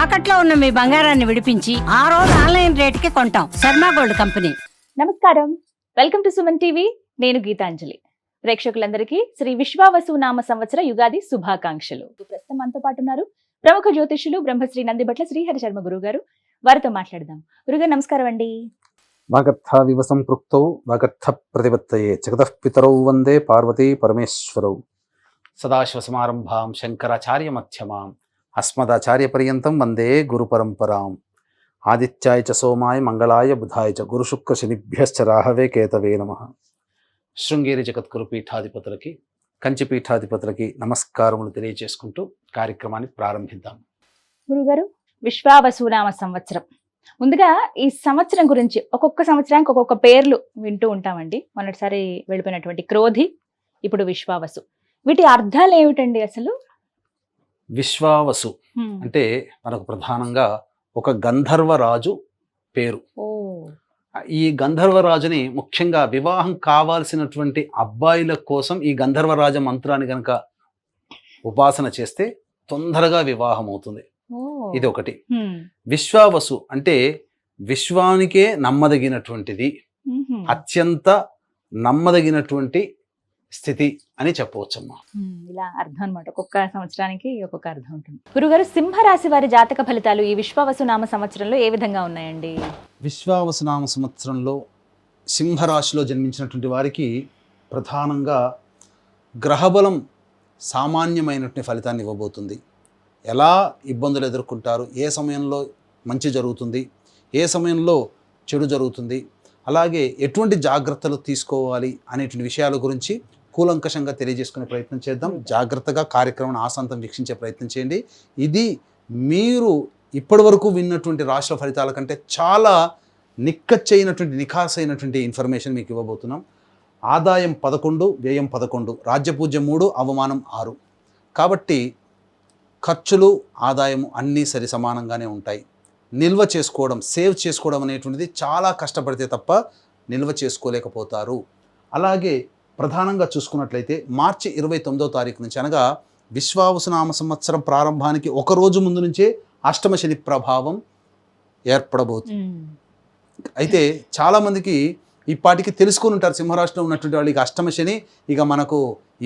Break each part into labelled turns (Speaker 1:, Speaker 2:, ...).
Speaker 1: తాకట్లో ఉన్న మీ బంగారాన్ని విడిపించి ఆ రోజు ఆన్లైన్ రేటుకి కొంటాం. Sharma gold company.
Speaker 2: నమస్కారం, వెల్కమ్ టు సుమన్ టీవీ. నేను గీతాంజలి. ప్రేక్షకులందరికీ శ్రీ విశ్వావసు నామ సంవత్సర యుగాది శుభాకాంక్షలు. ప్రస్తుతం మనతో పాటు ఉన్నారు ప్రముఖ జ్యోతిష్యులు బ్రహ్మశ్రీ నందిబట్ల శ్రీహరి శర్మ గురువు గారు. వారితో మాట్లాడదాం. గురుగారు నమస్కారం అండి.
Speaker 3: వాగర్థ వివ సంపృక్తౌ వాగర్థ ప్రతిపత్తయే జగతః పితరౌ వందే పార్వతీ పరమేశ్వరౌ. సదాశివసమారంభాం శంకరాచార్య మధ్యమాం అస్మదాచార్య పర్యంతం వందే గురు పరంపరాం. ఆదిత్యాయ చ సోమాయ మంగళాయ బుధాయ చ గురు శుక్ర శనిభ్యశ్చ రాహవే కేతవే నమః. శృంగేరి జగద్గురు పీఠాధిపతులకి, కంచి పీఠాధిపతులకి నమస్కారములు తెలియజేసుకుంటూ కార్యక్రమాన్ని ప్రారంభిద్దాం.
Speaker 2: గురుగారు, విశ్వావసు నామ సంవత్సరం, ముందుగా ఈ సంవత్సరం గురించి ఒక్కొక్క సంవత్సరానికి ఒక్కొక్క పేర్లు వింటూ ఉంటామండి. మొన్నటిసారి వెళ్ళిపోయినటువంటి క్రోధి, ఇప్పుడు విశ్వావసు. వీటి అర్థాలు ఏమిటండి అసలు?
Speaker 3: విశ్వావసు అంటే మనకు ప్రధానంగా ఒక గంధర్వరాజు పేరు. ఈ గంధర్వరాజుని ముఖ్యంగా వివాహం కావాల్సినటువంటి అబ్బాయిల కోసం ఈ గంధర్వరాజ మంత్రాన్ని గనక ఉపాసన చేస్తే తొందరగా వివాహం అవుతుంది. ఇది ఒకటి. విశ్వావసు అంటే విశ్వానికే నమ్మదగినటువంటిది, అత్యంత నమ్మదగినటువంటి స్థితి అని చెప్పవచ్చమ్మా.
Speaker 2: ఇలా అర్థం అనమాట. ఒక్కొక్క సంవత్సరానికి ఒక్కొక్క అర్థం ఉంటుంది. గురుగారు, సింహరాశి వారి జాతక ఫలితాలు ఈ విశ్వావసు నామ సంవత్సరంలో ఏ విధంగా ఉన్నాయండి?
Speaker 3: విశ్వావసు నామ సంవత్సరంలో సింహరాశిలో జన్మించినటువంటి వారికి ప్రధానంగా గ్రహబలం సామాన్యమైనటువంటి ఫలితాన్ని ఇవ్వబోతుంది. ఎలా ఇబ్బందులు ఎదుర్కొంటారు, ఏ సమయంలో మంచి జరుగుతుంది, ఏ సమయంలో చెడు జరుగుతుంది, అలాగే ఎటువంటి జాగ్రత్తలు తీసుకోవాలి అనేటువంటి విషయాల గురించి కూలంకషంగా తెలియజేసుకునే ప్రయత్నం చేద్దాం. జాగ్రత్తగా కార్యక్రమాన్ని ఆశాంతం వీక్షించే ప్రయత్నం చేయండి. ఇది మీరు ఇప్పటి వరకు విన్నటువంటి రాశుల ఫలితాల కంటే చాలా నిక్కచ్చైనటువంటి నిఖాసైనటువంటి ఇన్ఫర్మేషన్ మీకు ఇవ్వబోతున్నాం. ఆదాయం 11, వ్యయం 11, రాజ్యపూజ్యం 3, అవమానం 6. కాబట్టి ఖర్చులు ఆదాయము అన్నీ సరి సమానంగానే ఉంటాయి. నిల్వ చేసుకోవడం, సేవ్ చేసుకోవడం అనేటువంటిది చాలా కష్టపడితే తప్ప నిల్వ చేసుకోలేకపోతారు. అలాగే ప్రధానంగా చూసుకున్నట్లయితే మార్చి 29వ తారీఖు నుంచి, అనగా విశ్వావసు నామ సంవత్సరం ప్రారంభానికి ఒక రోజు ముందు నుంచే అష్టమ శని ప్రభావం ఏర్పడబోతుంది. అయితే చాలామందికి ఇప్పటికి తెలుసుకుని ఉంటారు సింహరాశిలో ఉన్నటువంటి వాళ్ళకి అష్టమ శని ఇక మనకు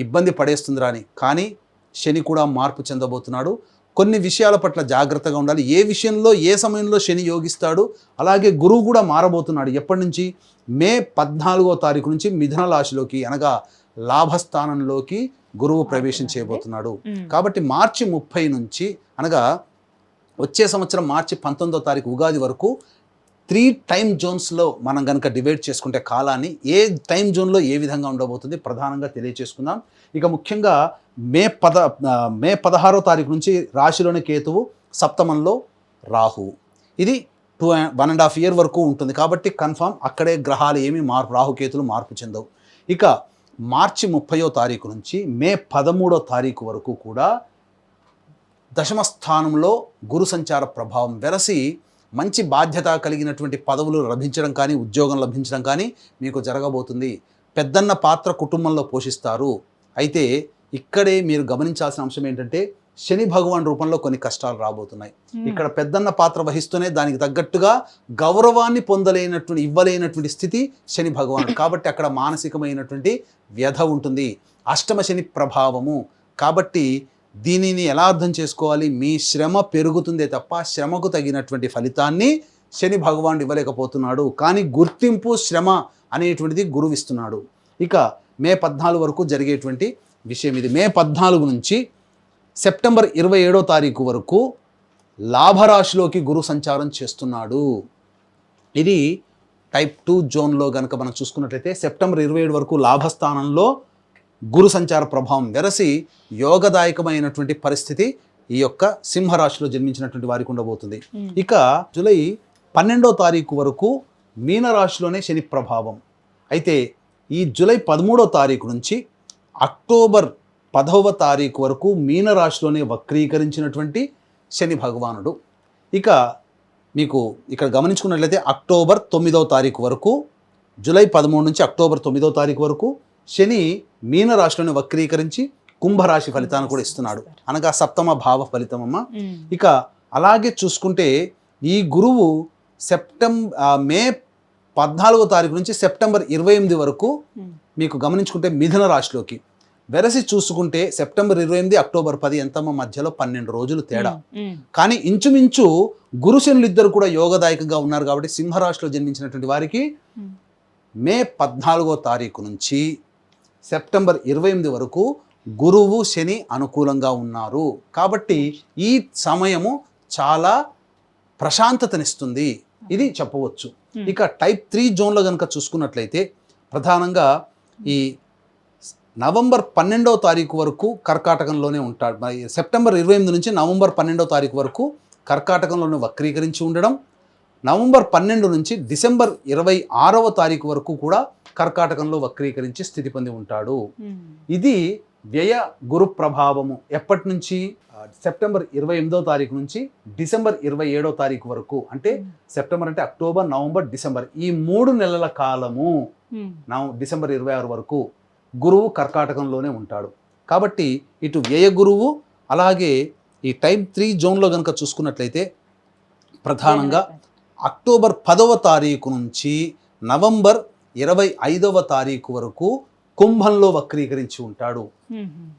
Speaker 3: ఇబ్బంది పడేస్తుందిరా అని. కానీ శని కూడా మార్పు చెందబోతున్నాడు. కొన్ని విషయాల పట్ల జాగ్రత్తగా ఉండాలి. ఏ విషయంలో ఏ సమయంలో శని యోగిస్తాడు, అలాగే గురువు కూడా మారబోతున్నాడు. ఎప్పటి నుంచి? మే 14వ తారీఖు నుంచి మిథున రాశిలోకి, అనగా లాభస్థానంలోకి గురువు ప్రవేశం చేయబోతున్నాడు. కాబట్టి మార్చి 30 నుంచి, అనగా వచ్చే సంవత్సరం మార్చి 19వ తారీఖు ఉగాది వరకు 3 టైమ్ జోన్స్లో మనం కనుక డివైడ్ చేసుకుంటే కాలాన్ని, ఏ టైం జోన్లో ఏ విధంగా ఉండబోతుంది ప్రధానంగా తెలియచేసుకుందాం. ఇక ముఖ్యంగా మే 16వ తారీఖు నుంచి రాశిలోని కేతువు, సప్తమంలో రాహువు. ఇది 1.5 year వరకు ఉంటుంది. కాబట్టి కన్ఫామ్ అక్కడే గ్రహాలు ఏమీ రాహుకేతులు మార్పు చెందవు. ఇక మార్చి 30వ తారీఖు నుంచి మే 13వ తారీఖు వరకు కూడా దశమ స్థానంలో గురు సంచార ప్రభావం వెరసి మంచి బాధ్యత కలిగినటువంటి పదవులు లభించడం కానీ, ఉద్యోగం లభించడం కానీ మీకు జరగబోతుంది. పెద్దన్న పాత్ర కుటుంబంలో పోషిస్తారు. అయితే ఇక్కడే మీరు గమనించాల్సిన అంశం ఏంటంటే, శని భగవాన్ రూపంలో కొన్ని కష్టాలు రాబోతున్నాయి. ఇక్కడ పెద్దన్న పాత్ర వహిస్తూనే దానికి తగ్గట్టుగా గౌరవాన్ని ఇవ్వలేనటువంటి స్థితి శని భగవానుడు. కాబట్టి అక్కడ మానసికమైనటువంటి వ్యధ ఉంటుంది. అష్టమ శని ప్రభావము. కాబట్టి దీనిని ఎలా అర్థం చేసుకోవాలి? మీ శ్రమ పెరుగుతుందే తప్ప శ్రమకు తగినటువంటి ఫలితాన్ని శని భగవానుడు ఇవ్వలేకపోతున్నాడు. కానీ గుర్తింపు, శ్రమ అనేటువంటిది గురువు ఇస్తున్నాడు. ఇక మే 14 వరకు జరిగేటువంటి విషయం ఇది. మే 14 నుంచి సెప్టెంబర్ 27వ తారీఖు వరకు లాభరాశిలోకి గురు సంచారం చేస్తున్నాడు. ఇది టైప్ 2 జోన్లో కనుక మనం చూసుకున్నట్లయితే సెప్టెంబర్ 27 వరకు లాభస్థానంలో గురు సంచార ప్రభావం వెరసి యోగదాయకమైనటువంటి పరిస్థితి ఈ యొక్క సింహరాశిలో జన్మించినటువంటి వారికి ఉండబోతుంది. ఇక జూలై 12వ తారీఖు వరకు మీనరాశిలోనే శని ప్రభావం. అయితే ఈ జూలై 13వ తారీఖు నుంచి అక్టోబర్ 10వ తారీఖు వరకు మీనరాశిలోనే వక్రీకరించినటువంటి శని భగవానుడు. ఇక మీకు ఇక్కడ గమనించుకున్నట్లయితే అక్టోబర్ 9వ తారీఖు వరకు, జూలై 13 నుంచి అక్టోబర్ 9వ తారీఖు వరకు శని మీనరాశిలోనే వక్రీకరించి కుంభరాశి ఫలితాన్ని కూడా ఇస్తున్నాడు, అనగా సప్తమ భావ ఫలితం అమ్మ. ఇక అలాగే చూసుకుంటే ఈ గురువు మే 14వ తారీఖు నుంచి సెప్టెంబర్ 28 వరకు మీకు గమనించుకుంటే మిథున రాశిలోకి, వెరసి చూసుకుంటే సెప్టెంబర్ 28 అక్టోబర్ 10 ఎంతమ్మ మధ్యలో 12 రోజులు తేడా. కానీ ఇంచుమించు గురుశనులు ఇద్దరు కూడా యోగదాయకంగా ఉన్నారు కాబట్టి సింహరాశిలో జన్మించినటువంటి వారికి మే 14వ తారీఖు నుంచి సెప్టెంబర్ 28 వరకు గురువు శని అనుకూలంగా ఉన్నారు. కాబట్టి ఈ సమయము చాలా ప్రశాంతతనిస్తుంది, ఇది చెప్పవచ్చు. ఇక టైప్ 3 జోన్లో కనుక చూసుకున్నట్లయితే ప్రధానంగా ఈ నవంబర్ 12వ తారీఖు వరకు కర్కాటకంలోనే ఉంటాడు. సెప్టెంబర్ 28 నుంచి నవంబర్ 12వ తారీఖు వరకు కర్కాటకంలోనే వక్రీకరించి ఉండడం, నవంబర్ 12 నుంచి డిసెంబర్ 26వ తారీఖు వరకు కూడా కర్కాటకంలో వక్రీకరించి స్థితి పొంది ఉంటాడు. ఇది వ్యయ గురు ప్రభావము ఎప్పటి నుంచి, సెప్టెంబర్ 28వ తారీఖు నుంచి డిసెంబర్ 27వ తారీఖు వరకు, అంటే సెప్టెంబర్ అంటే అక్టోబర్, నవంబర్, డిసెంబర్, ఈ 3 నెలల కాలము డిసెంబర్ 26 వరకు గురువు కర్కాటకంలోనే ఉంటాడు. కాబట్టి ఇటు వ్యయ గురువు అలాగే ఈ టైప్ 3 జోన్లో కనుక చూసుకున్నట్లయితే ప్రధానంగా అక్టోబర్ 10వ తారీఖు నుంచి నవంబర్ 25వ తారీఖు వరకు కుంభంలో వక్రీకరించి ఉంటాడు.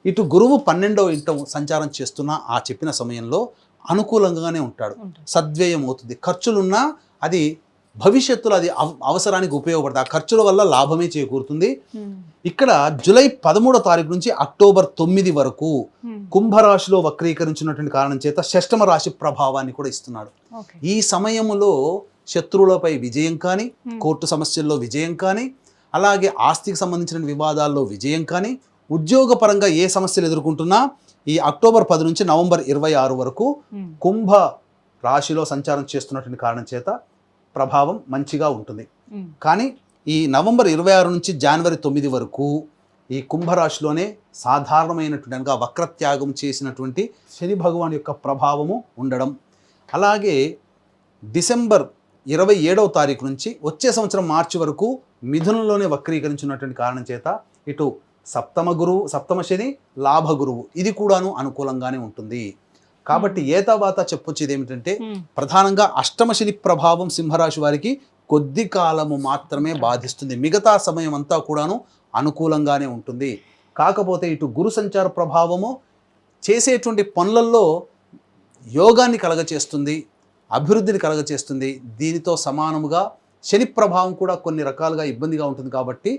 Speaker 3: ఇటు గురువు 12వ ఇంట సంచారం చేస్తున్న ఆ చెప్పిన సమయంలో అనుకూలంగానే ఉంటాడు. సద్వ్యయం అవుతుంది, ఖర్చులున్నా అది భవిష్యత్తులో అది అవసరానికి ఉపయోగపడుతుంది, ఆ ఖర్చుల వల్ల లాభమే చేకూరుతుంది. ఇక్కడ జూలై 13వ తారీఖు నుంచి అక్టోబర్ 9 వరకు కుంభరాశిలో వక్రీకరించినటువంటి కారణం చేత షష్టమ రాశి ప్రభావాన్ని కూడా ఇస్తున్నాడు. ఈ సమయంలో శత్రువులపై విజయం కానీ, కోర్టు సమస్యల్లో విజయం కానీ, అలాగే ఆస్తికి సంబంధించిన వివాదాల్లో విజయం కానీ, ఉద్యోగపరంగా ఏ సమస్యలు ఎదుర్కొంటున్నా ఈ అక్టోబర్ 10 నుంచి నవంబర్ 26 వరకు కుంభ రాశిలో సంచారం చేస్తున్నటువంటి కారణం చేత ప్రభావం మంచిగా ఉంటుంది. కానీ ఈ నవంబర్ 26 నుంచి జనవరి 9 వరకు ఈ కుంభరాశిలోనే సాధారణమైనటువంటి వక్రత్యాగం చేసినటువంటి శని భగవాన్ యొక్క ప్రభావము ఉండడం, అలాగే డిసెంబర్ 27వ తారీఖు నుంచి వచ్చే సంవత్సరం మార్చి వరకు మిథునంలోనే వక్రీకరించినటువంటి కారణం చేత ఇటు సప్తమ శని, లాభ గురువు ఇది కూడాను అనుకూలంగానే ఉంటుంది. కాబట్టి ఏతావాత చెప్పొచ్చేది ఏమిటంటే ప్రధానంగా అష్టమ శని ప్రభావం సింహరాశి వారికి కొద్ది కాలము మాత్రమే బాధిస్తుంది, మిగతా సమయం అంతా కూడాను అనుకూలంగానే ఉంటుంది. కాకపోతే ఇటు గురు సంచార ప్రభావము చేసేటువంటి పనులలో యోగాన్ని కలగచేస్తుంది, అభివృద్ధిని కలగచేస్తుంది. దీనితో సమానముగా శని ప్రభావం కూడా కొన్ని రకాలుగా ఇబ్బందిగా ఉంటుంది. కాబట్టి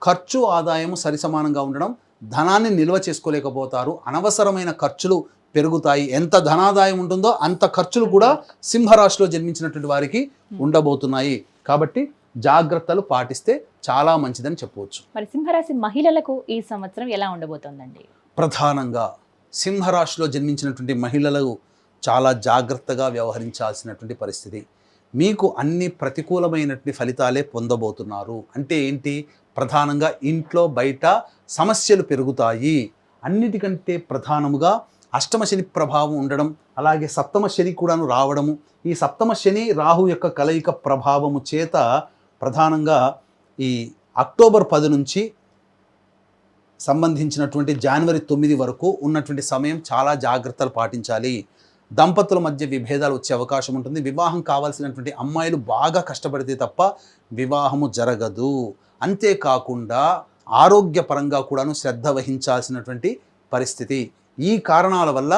Speaker 3: ఖర్చు ఆదాయము సరిసమానంగా ఉండడం, ధనాన్ని నిల్వ చేసుకోలేకపోతారు, అనవసరమైన ఖర్చులు పెరుగుతాయి. ఎంత ధనాదాయం ఉంటుందో అంత ఖర్చులు కూడా సింహరాశిలో జన్మించినటువంటి వారికి ఉండబోతున్నాయి. కాబట్టి జాగ్రత్తలు పాటిస్తే చాలా మంచిదని చెప్పవచ్చు.
Speaker 2: మరి సింహరాశి మహిళలకు ఈ సంవత్సరం ఎలా ఉండబోతోందండి?
Speaker 3: ప్రధానంగా సింహరాశిలో జన్మించినటువంటి మహిళలు చాలా జాగ్రత్తగా వ్యవహరించాల్సినటువంటి పరిస్థితి. మీకు అన్ని ప్రతికూలమైనటువంటి ఫలితాలే పొందబోతున్నారు. అంటే ఏంటి? ప్రధానంగా ఇంట్లో బయట సమస్యలు పెరుగుతాయి. అన్నిటికంటే ప్రధానముగా అష్టమ శని ప్రభావం ఉండడం, అలాగే సప్తమ శని కూడాను రావడము, ఈ సప్తమ శని రాహు యొక్క కలయిక ప్రభావము చేత ప్రధానంగా ఈ అక్టోబర్ 10 నుంచి సంబంధించినటువంటి జనవరి 9 వరకు ఉన్నటువంటి సమయం చాలా జాగ్రత్తలు పాటించాలి. దంపతుల మధ్య విభేదాలు వచ్చే అవకాశం ఉంటుంది. వివాహం కావాల్సినటువంటి అమ్మాయిలు బాగా కష్టపడితే తప్ప వివాహము జరగదు. అంతేకాకుండా ఆరోగ్యపరంగా కూడాను శ్రద్ధ వహించాల్సినటువంటి పరిస్థితి. ఈ కారణాల వల్ల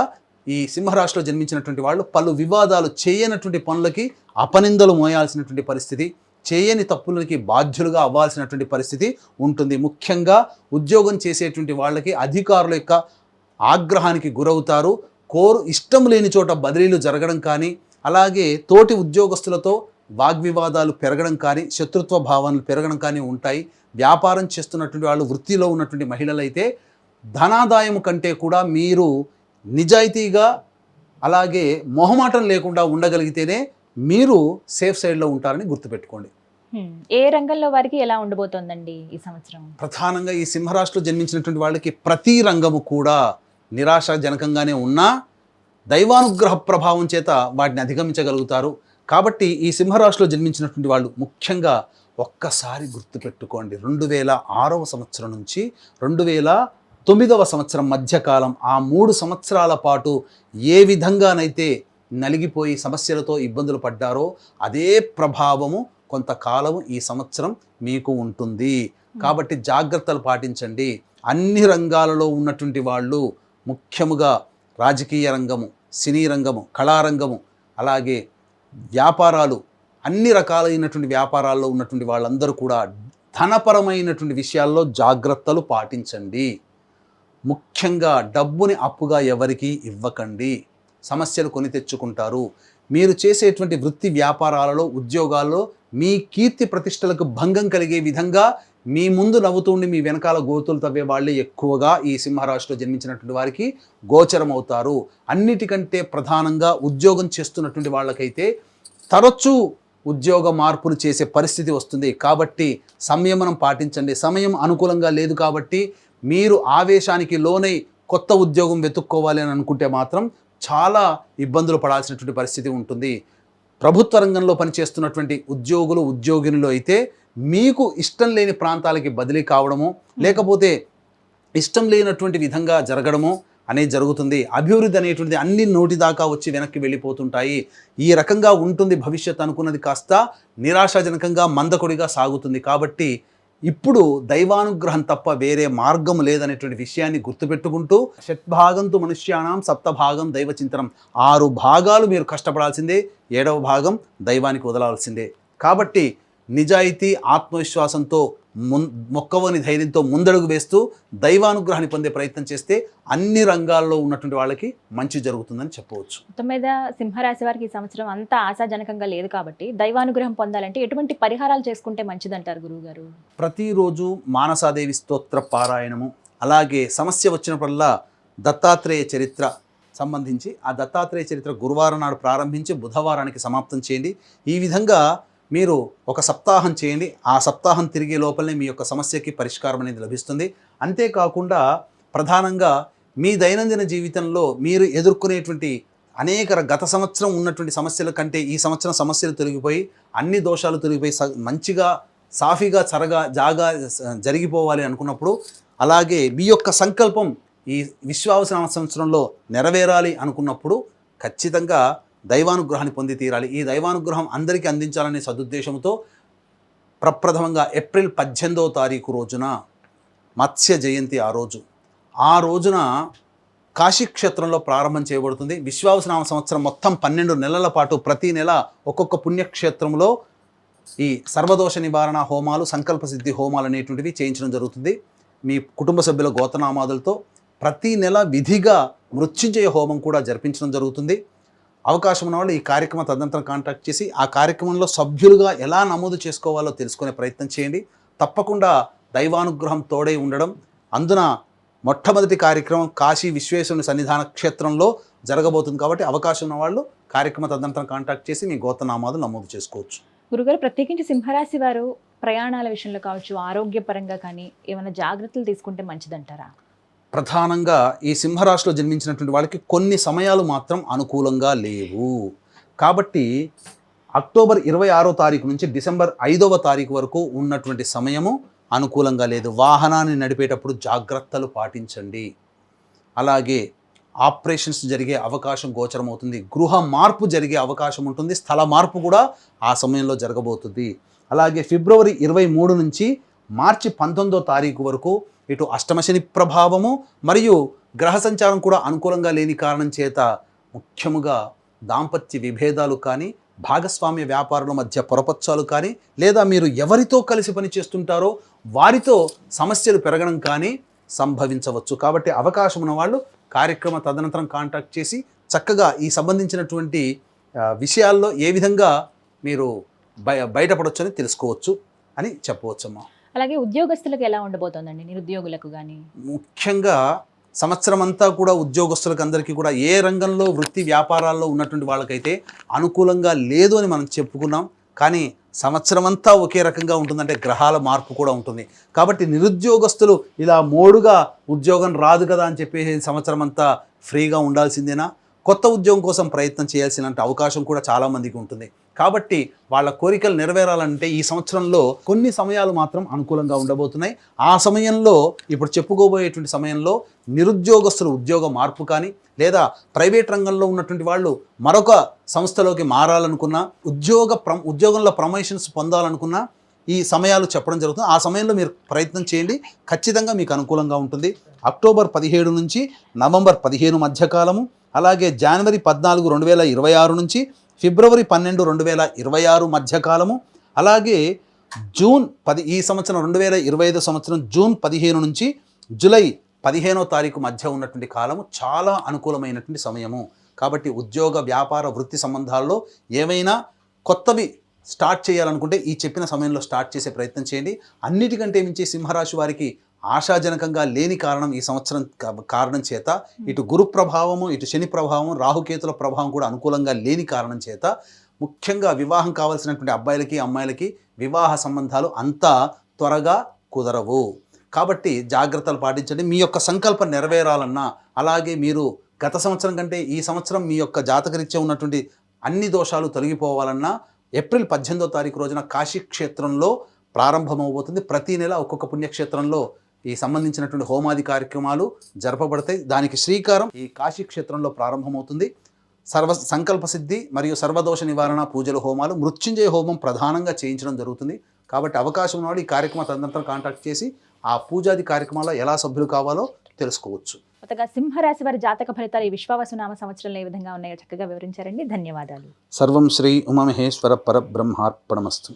Speaker 3: ఈ సింహరాశిలో జన్మించినటువంటి వాళ్ళు పలు వివాదాలు, చేయనటువంటి పనులకి అపనిందలు మోయాల్సినటువంటి పరిస్థితి, చేయని తప్పులకి బాధ్యులుగా అవ్వాల్సినటువంటి పరిస్థితి ఉంటుంది. ముఖ్యంగా ఉద్యోగం చేసేటువంటి వాళ్ళకి అధికారుల యొక్క ఆగ్రహానికి గురవుతారు. ఇష్టం లేని చోట బదిలీలు జరగడం కానీ, అలాగే తోటి ఉద్యోగస్తులతో వాగ్వివాదాలు పెరగడం కానీ, శత్రుత్వ భావనలు పెరగడం కానీ ఉంటాయి. వ్యాపారం చేస్తున్నటువంటి వాళ్ళు, వృత్తిలో ఉన్నటువంటి మహిళలైతే ధనాదాయం కంటే కూడా మీరు నిజాయితీగా అలాగే మొహమాటం లేకుండా ఉండగలిగితేనే మీరు సేఫ్ సైడ్లో ఉంటారని గుర్తుపెట్టుకోండి.
Speaker 2: ఏ రంగంలో వారికి ఎలా ఉండబోతోందండి ఈ సంవత్సరం?
Speaker 3: ప్రధానంగా ఈ సింహరాశిలో జన్మించినటువంటి వాళ్ళకి ప్రతి రంగము కూడా నిరాశాజనకంగానే ఉన్నా దైవానుగ్రహ ప్రభావం చేత వాటిని అధిగమించగలుగుతారు. కాబట్టి ఈ సింహరాశిలో జన్మించినటువంటి వాళ్ళు ముఖ్యంగా ఒక్కసారి గుర్తుపెట్టుకోండి, 2006వ సంవత్సరం నుంచి 2009వ సంవత్సరం మధ్యకాలం, ఆ 3 సంవత్సరాల పాటు ఏ విధంగానైతే నలిగిపోయి సమస్యలతో ఇబ్బందులు పడ్డారో అదే ప్రభావము కొంతకాలం ఈ సంవత్సరం మీకు ఉంటుంది. కాబట్టి జాగ్రత్తలు పాటించండి. అన్ని రంగాలలో ఉన్నటువంటి వాళ్ళు, ముఖ్యముగా రాజకీయ రంగము, సినీ రంగము, కళారంగము, అలాగే వ్యాపారాలు, అన్ని రకాలైనటువంటి వ్యాపారాల్లో ఉన్నటువంటి వాళ్ళందరూ కూడా ధనపరమైనటువంటి విషయాల్లో జాగ్రత్తలు పాటించండి. ముఖ్యంగా డబ్బుని అప్పుగా ఎవరికీ ఇవ్వకండి. సమస్యలు కొని తెచ్చుకుంటారు. మీరు చేసేటువంటి వృత్తి వ్యాపారాలలో, ఉద్యోగాల్లో మీ కీర్తి ప్రతిష్టలకు భంగం కలిగే విధంగా మీ ముందు నవ్వుతుండి మీ వెనకాల గోతులు తవ్వే వాళ్ళే ఎక్కువగా ఈ సింహరాశిలో జన్మించినటువంటి వారికి గోచరం అవుతారు. అన్నిటికంటే ప్రధానంగా ఉద్యోగం చేస్తున్నటువంటి వాళ్ళకైతే తరచూ ఉద్యోగ మార్పులు చేసే పరిస్థితి వస్తుంది. కాబట్టి సంయమనం పాటించండి. సమయం అనుకూలంగా లేదు కాబట్టి మీరు ఆవేశానికి లోనై కొత్త ఉద్యోగం వెతుక్కోవాలి అని అనుకుంటే మాత్రం చాలా ఇబ్బందులు పడాల్సినటువంటి పరిస్థితి ఉంటుంది. ప్రభుత్వ రంగంలో పనిచేస్తున్నటువంటి ఉద్యోగులు, ఉద్యోగినులు అయితే మీకు ఇష్టం లేని ప్రాంతాలకి బదిలీ కావడము, లేకపోతే ఇష్టం లేనటువంటి విధంగా జరగడము అనేది జరుగుతుంది. అభివృద్ధి అనేటువంటిది అన్ని నోటి దాకా వచ్చి వెనక్కి వెళ్ళిపోతుంటాయి. ఈ రకంగా ఉంటుంది భవిష్యత్ అనుకున్నది కాస్త నిరాశాజనకంగా మందకొడిగా సాగుతుంది. కాబట్టి ఇప్పుడు దైవానుగ్రహం తప్ప వేరే మార్గం లేదనేటువంటి విషయాన్ని గుర్తుపెట్టుకుంటూ, షట్భాగంతు మనుష్యానాం సప్తభాగం దైవచింతనం, 6 భాగాలు మీరు కష్టపడాల్సిందే, 7వ భాగం దైవానికి వదలాల్సిందే. కాబట్టి నిజాయితీ, ఆత్మవిశ్వాసంతో మొక్కవని ధైర్యంతో ముందడుగు వేస్తూ దైవానుగ్రహాన్ని పొందే ప్రయత్నం చేస్తే అన్ని రంగాల్లో ఉన్నటువంటి వాళ్ళకి మంచి జరుగుతుందని చెప్పవచ్చు.
Speaker 2: మొత్తం మీద సింహరాశి వారికి ఈ సంవత్సరం అంతా ఆశాజనకంగా లేదు కాబట్టి దైవానుగ్రహం పొందాలంటే ఎటువంటి పరిహారాలు చేసుకుంటే మంచిదంటారు గురువు గారు?
Speaker 3: ప్రతిరోజు మానసాదేవి స్తోత్ర పారాయణము, అలాగే సమస్య వచ్చినప్పుడల్లా దత్తాత్రేయ చరిత్ర సంబంధించి ఆ దత్తాత్రేయ చరిత్ర గురువారం నాడు ప్రారంభించి బుధవారానికి సమాప్తం చేయండి. ఈ విధంగా మీరు ఒక సప్తాహం చేయండి. ఆ సప్తాహం తిరిగే లోపలనే మీ యొక్క సమస్యకి పరిష్కారం అనేది లభిస్తుంది. అంతేకాకుండా ప్రధానంగా మీ దైనందిన జీవితంలో మీరు ఎదుర్కొనేటువంటి గత సంవత్సరం ఉన్నటువంటి సమస్యల కంటే ఈ సంవత్సరం సమస్యలు తొలగిపోయి, అన్ని దోషాలు తొలగిపోయి మంచిగా సాఫీగా జరిగిపోవాలి అనుకున్నప్పుడు, అలాగే మీ యొక్క సంకల్పం ఈ విశ్వావసనామ సంవత్సరంలో నెరవేరాలి అనుకున్నప్పుడు ఖచ్చితంగా దైవానుగ్రహాన్ని పొంది తీరాలి. ఈ దైవానుగ్రహం అందరికీ అందించాలనే సదుద్దేశంతో ప్రప్రథమంగా ఏప్రిల్ 18వ తారీఖు రోజున మత్స్య జయంతి, ఆ రోజున కాశీక్షేత్రంలో ప్రారంభం చేయబడుతుంది. విశ్వావసనామ సంవత్సరం మొత్తం 12 నెలల పాటు ప్రతి నెల ఒక్కొక్క పుణ్యక్షేత్రంలో ఈ సర్వదోష నివారణ హోమాలు, సంకల్ప సిద్ధి హోమాలు అనేటువంటివి చేయించడం జరుగుతుంది. మీ కుటుంబ సభ్యుల గోత్రనామాదులతో ప్రతి నెల విధిగా మృత్యుంజయ హోమం కూడా జరిపించడం జరుగుతుంది. అవకాశం ఉన్న వాళ్ళు ఈ కార్యక్రమం తదనంతరం కాంటాక్ట్ చేసి ఆ కార్యక్రమంలో సభ్యులుగా ఎలా నమోదు చేసుకోవాలో తెలుసుకునే ప్రయత్నం చేయండి. తప్పకుండా దైవానుగ్రహం తోడై ఉండడం. అందున మొట్టమొదటి కార్యక్రమం కాశీ విశ్వేశ్వరుని సన్నిధాన క్షేత్రంలో జరగబోతుంది. కాబట్టి అవకాశం ఉన్న వాళ్ళు కార్యక్రమం తదనంతరం కాంటాక్ట్ చేసి మీ గోత్రనామాలు నమోదు చేసుకోవచ్చు.
Speaker 2: గురుగారు, ప్రత్యేకించి సింహరాశి వారు ప్రయాణాల విషయంలో కావచ్చు, ఆరోగ్యపరంగా కానీ ఏమైనా జాగ్రత్తలు తీసుకుంటే మంచిదంటారా?
Speaker 3: ప్రధానంగా ఈ సింహరాశిలో జన్మించినటువంటి వాళ్ళకి కొన్ని సమయాలు మాత్రం అనుకూలంగా లేవు. కాబట్టి అక్టోబర్ 26వ తారీఖు నుంచి డిసెంబర్ 5వ తారీఖు వరకు ఉన్నటువంటి సమయము అనుకూలంగా లేదు. వాహనాన్ని నడిపేటప్పుడు జాగ్రత్తలు పాటించండి. అలాగే ఆపరేషన్స్ జరిగే అవకాశం గోచరమవుతుంది. గృహ మార్పు జరిగే అవకాశం ఉంటుంది. స్థల మార్పు కూడా ఆ సమయంలో జరగబోతుంది. అలాగే ఫిబ్రవరి 23 నుంచి మార్చి 19వ తారీఖు వరకు ఇటు అష్టమశని ప్రభావము మరియు గ్రహ సంచారం కూడా అనుకూలంగా లేని కారణం చేత ముఖ్యముగా దాంపత్య విభేదాలు కానీ, భాగస్వామ్య వ్యాపారుల మధ్య పొరపచ్చాలు కానీ, లేదా మీరు ఎవరితో కలిసి పని చేస్తుంటారో వారితో సమస్యలు పెరగడం కానీ సంభవించవచ్చు. కాబట్టి అవకాశం ఉన్న వాళ్ళు కార్యక్రమ తదనంతరం కాంటాక్ట్ చేసి చక్కగా ఈ సంబంధించినటువంటి విషయాల్లో ఏ విధంగా మీరు బయటపడొచ్చని తెలుసుకోవచ్చు అని చెప్పవచ్చమ్మా.
Speaker 2: అలాగే ఉద్యోగస్తులకు ఎలా ఉండబోతోందండి, నిరుద్యోగులకు కానీ?
Speaker 3: ముఖ్యంగా సంవత్సరం అంతా కూడా ఉద్యోగస్తులకు అందరికీ కూడా ఏ రంగంలో వృత్తి వ్యాపారాల్లో ఉన్నటువంటి వాళ్ళకైతే అనుకూలంగా లేదు అని మనం చెప్పుకున్నాం. కానీ సంవత్సరం అంతా ఒకే రకంగా ఉంటుందంటే గ్రహాల మార్పు కూడా ఉంటుంది. కాబట్టి నిరుద్యోగస్తులు ఇలా మోడుగా ఉద్యోగం రాదు కదా అని చెప్పేసి సంవత్సరం అంతా ఫ్రీగా ఉండాల్సిందేనా? కొత్త ఉద్యోగం కోసం ప్రయత్నం చేయాల్సిన అవకాశం కూడా చాలామందికి ఉంటుంది. కాబట్టి వాళ్ళ కోరికలు నెరవేరాలంటే ఈ సంవత్సరంలో కొన్ని సమయాలు మాత్రం అనుకూలంగా ఉండబోతున్నాయి. ఆ సమయంలో ఇప్పుడు చెప్పుకోబోయేటువంటి సమయంలో నిరుద్యోగస్తులు ఉద్యోగ మార్పు కానీ, లేదా ప్రైవేట్ రంగంలో ఉన్నటువంటి వాళ్ళు మరొక సంస్థలోకి మారాలనుకున్నా, ఉద్యోగంలో ప్రమోషన్స్ పొందాలనుకున్నా ఈ సమయాలు చెప్పడం జరుగుతుంది. ఆ సమయంలో మీరు ప్రయత్నం చేయండి, ఖచ్చితంగా మీకు అనుకూలంగా ఉంటుంది. అక్టోబర్ 17 నుంచి నవంబర్ 15 మధ్యకాలము, అలాగే జనవరి 14, 2026 నుంచి ఫిబ్రవరి 12, 2026 మధ్యకాలము, అలాగే జూన్ 10 ఈ సంవత్సరం 2025 సంవత్సరం జూన్ 15 నుంచి జూలై 15వ తారీఖు మధ్య ఉన్నటువంటి కాలము చాలా అనుకూలమైనటువంటి సమయము. కాబట్టి ఉద్యోగ, వ్యాపార, వృత్తి సంబంధాల్లో ఏమైనా కొత్తవి స్టార్ట్ చేయాలనుకుంటే ఈ చెప్పిన సమయంలో స్టార్ట్ చేసే ప్రయత్నం చేయండి. అన్నిటికంటే మించి సింహరాశి వారికి ఆశాజనకంగా లేని కారణం ఈ సంవత్సరం కారణం చేత, ఇటు గురు ప్రభావము, ఇటు శని ప్రభావం, రాహుకేతుల ప్రభావం కూడా అనుకూలంగా లేని కారణం చేత ముఖ్యంగా వివాహం కావాల్సినటువంటి అబ్బాయిలకి, అమ్మాయిలకి వివాహ సంబంధాలు అంత త్వరగా కుదరవు. కాబట్టి జాగ్రత్తలు పాటించండి. మీ యొక్క సంకల్పం నెరవేరాలన్నా, అలాగే మీరు గత సంవత్సరం కంటే ఈ సంవత్సరం మీ యొక్క జాతకరీత్యా ఉన్నటువంటి అన్ని దోషాలు తొలగిపోవాలన్నా ఏప్రిల్ 18వ తారీఖు రోజున కాశీ క్షేత్రంలో ప్రారంభమవబోతుంది. ప్రతి నెల ఒక్కొక్క పుణ్యక్షేత్రంలో ఈ సంబంధించినటువంటి హోమాది కార్యక్రమాలు జరపబడతాయి. దానికి శ్రీకారం ఈ కాశీ క్షేత్రంలో ప్రారంభమవుతుంది. సంకల్ప సిద్ధి మరియు సర్వదోష నివారణ పూజలు, హోమాలు, మృత్యుంజయ హోమం ప్రధానంగా చేయించడం జరుగుతుంది. కాబట్టి అవకాశం ఉన్నవాడు ఈ కార్యక్రమ తదనంతరం కాంటాక్ట్ చేసి ఆ పూజాది కార్యక్రమాల్లో ఎలా సభ్యులు కావాలో తెలుసుకోవచ్చు.
Speaker 2: కొత్తగా సింహరాశి వారి జాతక ఫలితాలు ఈ విశ్వావసునామ సంవత్సరంలో ఏ విధంగా ఉన్నాయో చక్కగా వివరించారండి. ధన్యవాదాలు.
Speaker 3: సర్వం శ్రీ ఉమామహేశ్వర పరబ్రహ్మార్పణమస్తు.